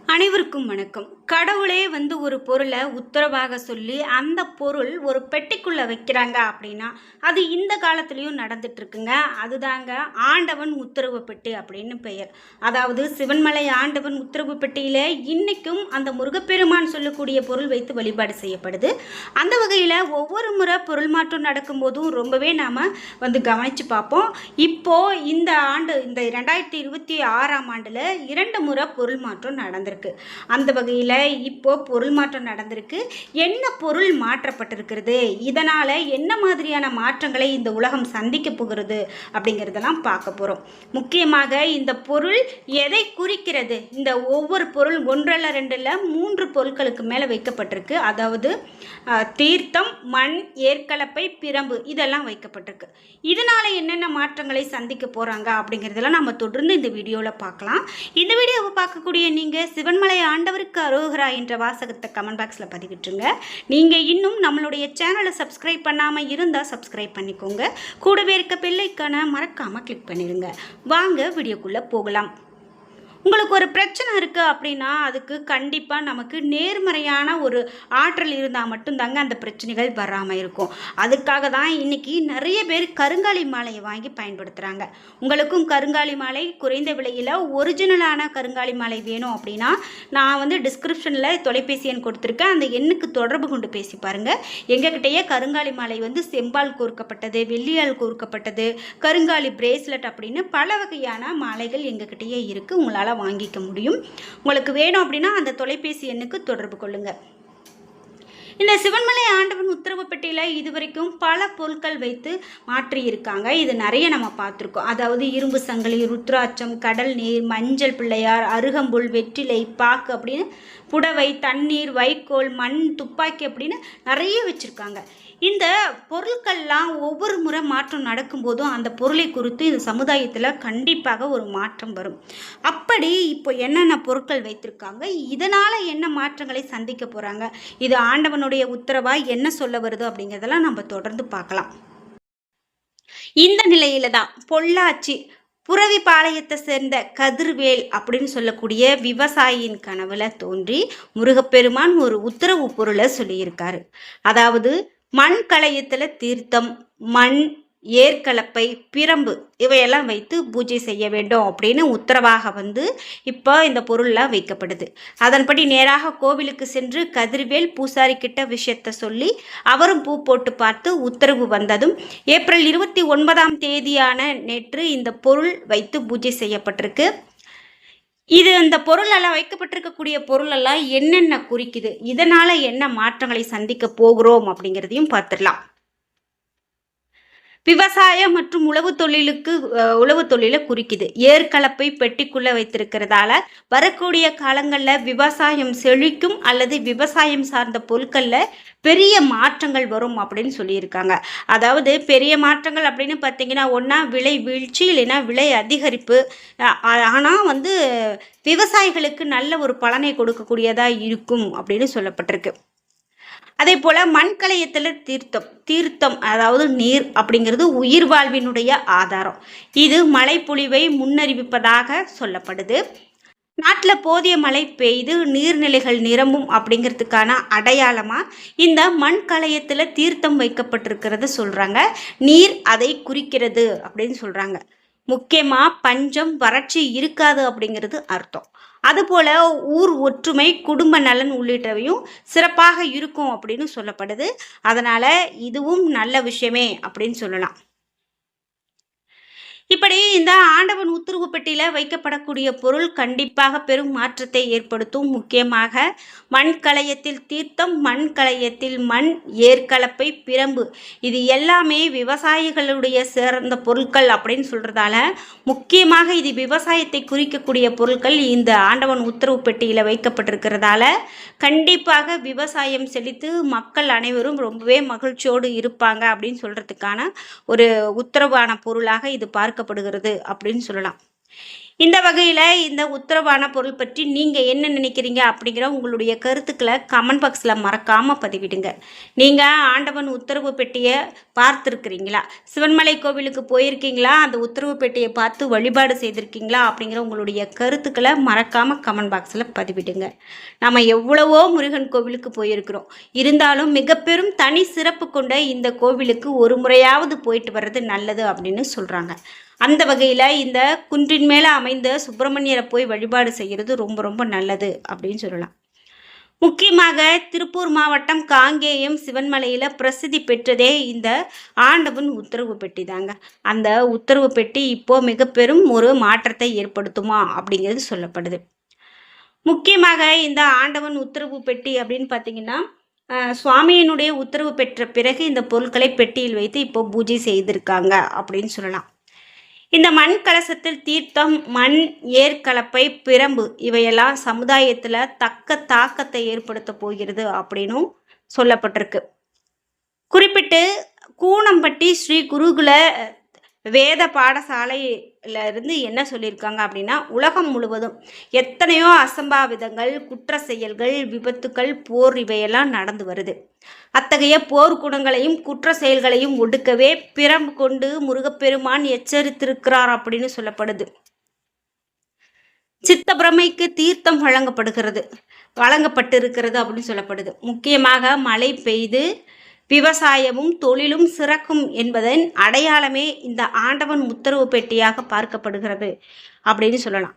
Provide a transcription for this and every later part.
அனைவருக்கும் வணக்கம். கடவுளே ஒரு பொருளை உத்தரவாக சொல்லி அந்த பொருள் ஒரு பெட்டிக்குள்ள வைக்கிறாங்க அப்படின்னா அது இந்த காலத்துலேயும் நடந்துட்டு இருக்குங்க. அதுதாங்க ஆண்டவன் உத்தரவு பெட்டி அப்படின்னு பெயர். அதாவது சிவன்மலை ஆண்டவன் உத்தரவு பெட்டியில இன்னைக்கும் அந்த முருகப்பெருமான் சொல்லக்கூடிய பொருள் வைத்து வழிபாடு செய்யப்படுது. அந்த வகையில் ஒவ்வொரு முறை பொருள் மாற்றம் நடக்கும்போதும் ரொம்பவே நாம் கவனித்து பார்ப்போம். இப்போ இந்த ஆண்டு இந்த 2026ஆம் ஆண்டில் 2 முறை பொருள் மாற்றம் நடந்திருக்கு. அந்த வகையில் இப்போ பொருள் மாற்றம் நடந்திருக்கு. என்ன பொருள் மாற்றப்பட்டிருக்கிறது, இதனால என்ன மாதிரியான மாற்றங்களை இந்த உலகம் சந்திக்க போகிறது அப்படிங்கிறதெல்லாம் பார்க்க போகிறோம். முக்கியமாக இந்த பொருள் எதை குறிக்கிறது? இந்த ஒவ்வொரு பொருள் 1 அல்ல 2 அல்ல 3 பொருட்களுக்கு மேலே வைக்கப்பட்டிருக்கு. அதாவது தீர்த்தம், மண், ஏற்கலப்பை, பிரம்பு இதெல்லாம் வைக்கப்பட்டிருக்கு. இதனால என்னென்ன மாற்றங்களை சந்திக்க போகிறாங்க அப்படிங்கிறதெல்லாம் நம்ம தொடர்ந்து இந்த வீடியோவில் பார்க்கலாம். இந்த வீடியோவை பார்க்கக்கூடிய நீங்கள் சிவன்மலை ஆண்டவருக்கு அரோகரா என்ற வாசகத்தை கமெண்ட் பாக்ஸில் பதிவிட்டுருங்க. நீங்கள் இன்னும் நம்மளுடைய சேனலை சப்ஸ்கிரைப் பண்ணாமல் இருந்தால் சப்ஸ்கிரைப் பண்ணிக்கோங்க. கூடவே இருக்க பெல்லைக்கான மறக்காமல் கிளிக் பண்ணிடுங்க. வாங்க வீடியோக்குள்ளே போகலாம். உங்களுக்கு ஒரு பிரச்சனை இருக்குது அப்படின்னா அதுக்கு கண்டிப்பாக நமக்கு நேர்மறையான ஒரு ஆற்றல் இருந்தால் மட்டும்தாங்க அந்த பிரச்சனைகள் வராமல் இருக்கும். அதுக்காக தான் இன்றைக்கி நிறைய பேர் கருங்காலி மாலையை வாங்கி பயன்படுத்துகிறாங்க. உங்களுக்கும் கருங்காலி மாலை குறைந்த விலையில் ஒரிஜினலான கருங்காலி மாலை வேணும் அப்படின்னா நான் டிஸ்கிரிப்ஷனில் தொலைபேசி எண் கொடுத்துருக்கேன். அந்த எண்ணுக்கு தொடர்பு கொண்டு பேசி பாருங்கள். எங்ககிட்டயே கருங்காலி மாலை செம்பால் கோர்க்கப்பட்டது, வெள்ளியால் கோர்க்கப்பட்டது, கருங்காலி பிரேஸ்லெட் அப்படின்னு பல வகையான மாலைகள் எங்ககிட்டயே இருக்குது. உங்களால் வாங்கிக்க முடியும். உங்களுக்கு வேணும் அப்படின்னா அந்த தொலைபேசி எண்ணுக்கு தொடர்பு கொள்ளுங்க. இந்த சிவன்மலை ஆண்டவன் உத்தரவு பெட்டியில் இதுவரைக்கும் பல பொருட்கள் வைத்து மாற்றி இருக்காங்க. இது நிறைய நம்ம பார்த்துருக்கோம். அதாவது இரும்பு சங்கிலி, ருத்ராட்சம், கடல் நீர், மஞ்சள் பிள்ளையார், அருகம்புல், வெற்றிலை, பாக்கு அப்படின்னு புடவை, தண்ணீர், வைக்கோல், மண், துப்பாக்கி அப்படின்னு நிறைய வச்சுருக்காங்க. இந்த பொருட்கள்லாம் ஒவ்வொரு முறை மாற்றம் நடக்கும்போதும் அந்த பொருளை குறித்து இந்த சமுதாயத்தில் கண்டிப்பாக ஒரு மாற்றம் வரும். அப்படி இப்போ என்னென்ன பொருட்கள் வைத்திருக்காங்க, இதனால் என்ன மாற்றங்களை சந்திக்க போகிறாங்க, இது ஆண்டவனுடைய உத்தரவாக என்ன சொல்ல வருது அப்படிங்கிறதெல்லாம் நம்ம தொடர்ந்து பார்க்கலாம். இந்த நிலையில தான் பொள்ளாச்சி புரவிபாளையத்தை சேர்ந்த கதிர்வேல் அப்படின்னு சொல்லக்கூடிய விவசாயியின் கனவுல தோன்றி முருகப்பெருமான் ஒரு உத்தரவு பொருளை சொல்லியிருக்காரு. அதாவது மண் கலயத்தில் தீர்த்தம், மண், ஏற்கலப்பை, பிரம்பு இவையெல்லாம் வைத்து பூஜை செய்ய வேண்டும் அப்படின்னு உத்தரவாக இப்போ இந்த பொருள்லாம் வைக்கப்படுது. அதன்படி நேராக கோவிலுக்கு சென்று கதிர்வேல் பூசாரி கிட்ட விஷயத்தை சொல்லி அவரும் பூ போட்டு பார்த்து உத்தரவு வந்ததும் ஏப்ரல் 29ஆம் தேதியான நேற்று இந்த பொருள் வைத்து பூஜை செய்யப்பட்டிருக்கு. இது இந்த பொருளெல்லாம் வைக்கப்பட்டிருக்கக்கூடிய பொருளெல்லாம் என்னென்ன குறிக்குது, இதனால் என்ன மாற்றங்களை சந்திக்க போகிறோம் அப்படிங்கிறதையும் பார்த்துடலாம். விவசாயம் மற்றும் உழவு தொழிலை குறிக்குது. ஏற்கலப்பை பெட்டிக்குள்ளே வைத்திருக்கிறதால வரக்கூடிய காலங்களில் விவசாயம் செழிக்கும் அல்லது விவசாயம் சார்ந்த பொருட்களில் பெரிய மாற்றங்கள் வரும் அப்படின்னு சொல்லியிருக்காங்க. அதாவது பெரிய மாற்றங்கள் அப்படின்னு பார்த்தீங்கன்னா ஒன்றா விலை வீழ்ச்சி இல்லைன்னா விலை அதிகரிப்பு. ஆனால் விவசாயிகளுக்கு நல்ல ஒரு பலனை கொடுக்கக்கூடியதாக இருக்கும் அப்படின்னு சொல்லப்பட்டிருக்கு. அதே போல் மண்கலயத்தில் தீர்த்தம் அதாவது நீர் அப்படிங்கிறது உயிர் வாழ்வினுடைய ஆதாரம். இது மழை பொழிவை முன்னறிவிப்பதாக சொல்லப்படுது. நாட்டில் போதிய மழை பெய்து நீர்நிலைகள் நிரம்பும் அப்படிங்கிறதுக்கான அடையாளமாக இந்த மண் கலயத்தில் தீர்த்தம் வைக்கப்பட்டிருக்கிறத சொல்கிறாங்க. நீர் அதை குறிக்கிறது அப்படின்னு சொல்கிறாங்க. முக்கியமாக பஞ்சம், வறட்சி இருக்காது அப்படிங்கிறது அர்த்தம். அதுபோல் ஊர் ஒற்றுமை, குடும்ப நலன் உள்ளிட்டவையும் சிறப்பாக இருக்கும் அப்படின்னு சொல்லப்படுது. அதனால் இதுவும் நல்ல விஷயமே அப்படின்னு சொல்லலாம். இப்படி இந்த ஆண்டவன் உத்தரவு பெட்டியில் வைக்கப்படக்கூடிய பொருள் கண்டிப்பாக பெரும் மாற்றத்தை ஏற்படுத்தும். முக்கியமாக மண் கலயத்தில் தீர்த்தம், மண் கலயத்தில் மண், ஏற்கலப்பை, பிரம்பு இது எல்லாமே விவசாயிகளுடைய சிறந்த பொருட்கள் அப்படின்னு சொல்கிறதால முக்கியமாக இது விவசாயத்தை குறிக்கக்கூடிய பொருட்கள் இந்த ஆண்டவன் உத்தரவு பெட்டியில் வைக்கப்பட்டிருக்கிறதால கண்டிப்பாக விவசாயம் செழித்து மக்கள் அனைவரும் ரொம்பவே மகிழ்ச்சியோடு இருப்பாங்க அப்படின்னு சொல்கிறதுக்கான ஒரு உத்தரவான பொருளாக இது பார்க்கப்படுகிறது அப்படின்னு சொல்லலாம். இந்த வகையில் இந்த உத்தரவான பொருள் பற்றி நீங்கள் என்ன நினைக்கிறீங்க அப்படிங்கிற உங்களுடைய கருத்துக்களை கமெண்ட் பாக்ஸில் மறக்காமல் பதிவிடுங்க. நீங்கள் ஆண்டவன் உத்தரவு பெட்டியை பார்த்துருக்குறீங்களா? சிவன்மலை கோவிலுக்கு போயிருக்கீங்களா? அந்த உத்தரவு பெட்டியை பார்த்து வழிபாடு செய்திருக்கீங்களா? அப்படிங்கிற உங்களுடைய கருத்துக்களை மறக்காமல் கமெண்ட் பாக்ஸில் பதிவிடுங்க. நம்ம எவ்வளவோ முருகன் கோவிலுக்கு போயிருக்கிறோம். இருந்தாலும் மிக பெரும் தனி சிறப்பு கொண்ட இந்த கோவிலுக்கு ஒரு முறையாவது போயிட்டு வர்றது நல்லது அப்படின்னு சொல்கிறாங்க. அந்த வகையில் இந்த குன்றின் மேலே அமைந்த சுப்பிரமணியரை போய் வழிபாடு செய்கிறது ரொம்ப ரொம்ப நல்லது அப்படின்னு சொல்லலாம். முக்கியமாக திருப்பூர் மாவட்டம் காங்கேயம் சிவன்மலையில் பிரசித்தி பெற்றதே இந்த ஆண்டவன் உத்தரவு பெட்டி தாங்க. அந்த உத்தரவு பெட்டி இப்போது மிக பெரும் ஒரு மாற்றத்தை ஏற்படுத்துமா அப்படிங்கிறது சொல்லப்படுது. முக்கியமாக இந்த ஆண்டவன் உத்தரவு பெட்டி அப்படின்னு பார்த்தீங்கன்னா, சுவாமியினுடைய உத்தரவு பெற்ற பிறகு இந்த பொருட்களை பெட்டியில் வைத்து இப்போ பூஜை செய்திருக்காங்க அப்படின்னு சொல்லலாம். இந்த மண் கலசத்தில் தீர்த்தம், மண், ஏற்கலப்பை, பிரம்பு இவையெல்லாம் சமுதாயத்தில் தக்க தாக்கத்தை ஏற்படுத்த போகிறது அப்படின்னும் சொல்லப்பட்டிருக்கு. குறிப்பிட்டு கூனம்பட்டி ஸ்ரீ குருகுல வேத பாடசாலையில இருந்து என்ன சொல்லியிருக்காங்க அப்படின்னா, உலகம் முழுவதும் எத்தனையோ அசம்பாவிதங்கள், குற்ற செயல்கள், விபத்துக்கள், போர் இவையெல்லாம் நடந்து வருது. அத்தகைய போர்க்குணங்களையும் குற்ற செயல்களையும் ஒடுக்கவே பிரம்பு கொண்டு முருகப்பெருமான் எச்சரித்திருக்கிறார் அப்படின்னு சொல்லப்படுது. சித்த பிரமைக்கு தீர்த்தம் வழங்கப்பட்டிருக்கிறது அப்படின்னு சொல்லப்படுது. முக்கியமாக மழை பெய்து விவசாயமும் தொழிலும் சிறக்கும் என்பதன் அடையாளமே இந்த ஆண்டவன் உத்தரவு பெட்டியாக பார்க்கப்படுகிறது அப்படின்னு சொல்லலாம்.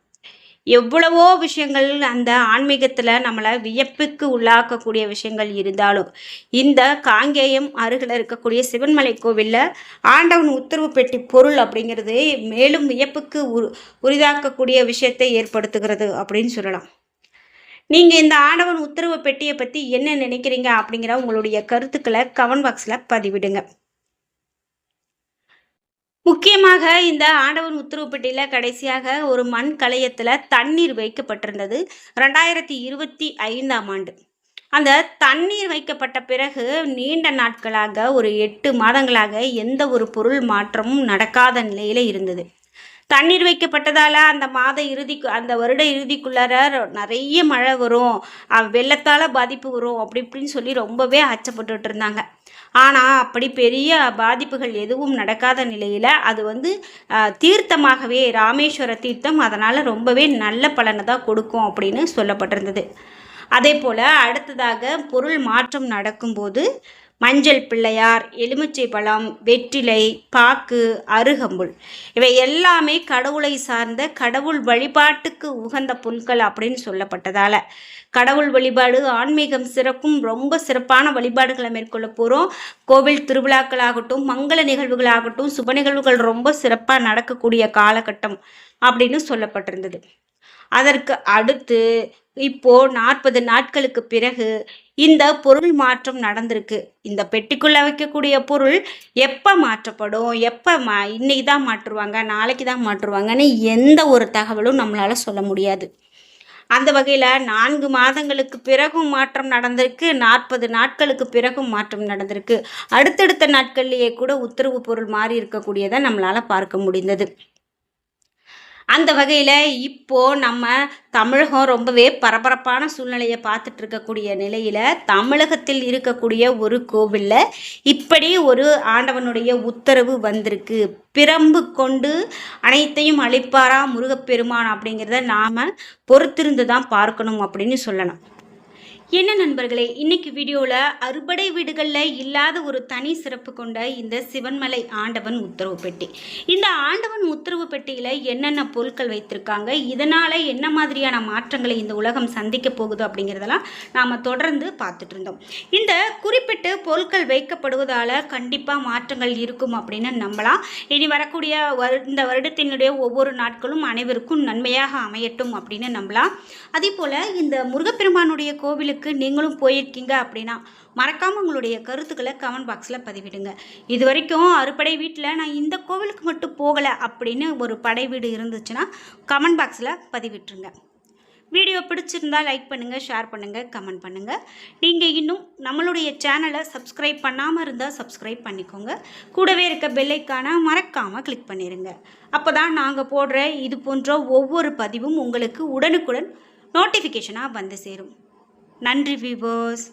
எவ்வளவோ விஷயங்கள் அந்த ஆன்மீகத்தில் நம்மளை வியப்புக்கு உள்ளாக்கக்கூடிய விஷயங்கள் இருந்தாலும் இந்த காங்கேயம் அருகில் இருக்கக்கூடிய சிவன்மலை கோவிலில் ஆண்டவன் உத்தரவு பெட்டி பொருள் அப்படிங்கிறது மேலும் வியப்புக்கு உரிதாக்கக்கூடிய விஷயத்தை ஏற்படுத்துகிறது அப்படின்னு சொல்லலாம். நீங்கள் இந்த ஆண்டவன் உத்தரவு பெட்டியை பற்றி என்ன நினைக்கிறீங்க அப்படிங்கிற உங்களுடைய கருத்துக்களை கமெண்ட் பாக்ஸில் பதிவிடுங்க. முக்கியமாக இந்த ஆண்டவன் உத்தரவு பெட்டியில் கடைசியாக ஒரு மண் கலயத்தில் தண்ணீர் வைக்கப்பட்டிருந்தது 2025ஆம் ஆண்டு. அந்த தண்ணீர் வைக்கப்பட்ட பிறகு நீண்ட நாட்களாக ஒரு 8 மாதங்களாக எந்த ஒரு பொருள் மாற்றமும் நடக்காத நிலையில் இருந்தது. தண்ணீர் வைக்கப்பட்டதால் அந்த வருட இறுதிக்குள்ளார நிறைய மழை வரும், வெள்ளத்தால் பாதிப்பு வரும் அப்படி இப்படின்னு சொல்லி ரொம்பவே அச்சப்பட்டுட்டு இருந்தாங்க. ஆனால் அப்படி பெரிய பாதிப்புகள் எதுவும் நடக்காத நிலையில் அது தீர்த்தமாகவே ராமேஸ்வர தீர்த்தம், அதனால் ரொம்பவே நல்ல பலனை தான் கொடுக்கும் அப்படின்னு சொல்லப்பட்டிருந்தது. அதே போல் அடுத்ததாக பொருள் மாற்றம் நடக்கும்போது மஞ்சள் பிள்ளையார், எலுமிச்சை பழம், வெற்றிலை, பாக்கு, அருகம்புல் இவை எல்லாமே கடவுளை சார்ந்த கடவுள் வழிபாட்டுக்கு உகந்த பொருட்கள் அப்படின்னு சொல்லப்பட்டதால் கடவுள் வழிபாடு ஆன்மீகம் சிறக்கும் ரொம்ப சிறப்பான வழிபாடுகளை மேற்கொள்ள போகிறோம். கோவில் திருவிழாக்களாகட்டும், மங்கள நிகழ்வுகளாகட்டும், சுப நிகழ்வுகள் ரொம்ப சிறப்பாக நடக்கக்கூடிய காலகட்டம் அப்படின்னு சொல்லப்பட்டிருந்தது. அதற்கு அடுத்து இப்போ 40 நாட்களுக்கு பிறகு இந்த பொருள் மாற்றம் நடந்திருக்கு. இந்த பெட்டிக்குள்ளே வைக்கக்கூடிய பொருள் எப்போ மாற்றப்படும், இன்னைக்கு தான் மாற்றுவாங்க, நாளைக்கு தான் மாற்றுவாங்கன்னு எந்த ஒரு தகவலும் நம்மளால் சொல்ல முடியாது. அந்த வகையில் 4 மாதங்களுக்கு பிறகும் மாற்றம் நடந்திருக்கு, 40 நாட்களுக்கு பிறகும் மாற்றம் நடந்திருக்கு. அடுத்தடுத்த நாட்கள்லேயே கூட உத்தரவு பொருள் மாறி இருக்கக்கூடியதை நம்மளால் பார்க்க முடிந்தது. அந்த வகையில் இப்போது நம்ம தமிழகம் ரொம்பவே பரபரப்பான சூழ்நிலையை பார்த்துட்டு இருக்கக்கூடிய நிலையில் தமிழகத்தில் இருக்கக்கூடிய ஒரு கோவிலில் இப்படி ஒரு ஆண்டவனுடைய உத்தரவு வந்திருக்கு. பிரம்பு கொண்டு அனைத்தையும் அழிப்பாரா முருகப்பெருமான் அப்படிங்கிறத நாம் பொறுத்திருந்து தான் பார்க்கணும் அப்படின்னு சொல்லணும். என்ன நண்பர்களே, இன்னைக்கு வீடியோவில் அறுபடை வீடுகளில் இல்லாத ஒரு தனி சிறப்பு கொண்ட இந்த சிவன்மலை ஆண்டவன் உத்தரவு பெட்டி. இந்த ஆண்டவன் உத்தரவு பெட்டியில் என்னென்ன பொருட்கள் வைத்திருக்காங்க, இதனால் என்ன மாதிரியான மாற்றங்களை இந்த உலகம் சந்திக்க போகுது அப்படிங்கிறதெல்லாம் நாம் தொடர்ந்து பார்த்துட்டு இருந்தோம். இந்த குறிப்பிட்ட பொருட்கள் வைக்கப்படுவதால் கண்டிப்பாக மாற்றங்கள் இருக்கும் அப்படின்னு நம்பலாம். இனி வரக்கூடிய இந்த வருடத்தினுடைய ஒவ்வொரு நாட்களும் அனைவருக்கும் நன்மையாக அமையட்டும் அப்படின்னு நம்பலாம். அதே போல் இந்த முருகப்பெருமானுடைய கோவிலுக்கு நீங்களும் போயிருக்கீங்க அப்படின்னா மறக்காமல் உங்களுடைய கருத்துக்களை கமெண்ட் பாக்ஸில் பதிவிடுங்க. இது வரைக்கும் அறுபடை வீட்டில் நான் இந்த கோவிலுக்கு மட்டும் போகலை அப்படின்னு ஒரு படை வீடு இருந்துச்சுன்னா கமெண்ட் பாக்ஸில் பதிவிட்டுருங்க. வீடியோ பிடிச்சிருந்தா லைக் பண்ணுங்கள், ஷேர் பண்ணுங்கள், கமெண்ட் பண்ணுங்கள். நீங்கள் இன்னும் நம்மளுடைய சேனலை சப்ஸ்கிரைப் பண்ணாமல் இருந்தால் சப்ஸ்கிரைப் பண்ணிக்கோங்க. கூடவே இருக்க பெல் ஐக்கானை மறக்காமல் கிளிக் பண்ணிடுங்க. அப்போ தான் நாங்கள் போடுற இது போன்ற ஒவ்வொரு பதிவும் உங்களுக்கு உடனுக்குடன் நோட்டிஃபிகேஷனாக வந்து சேரும். நன்றி வியூவர்ஸ்.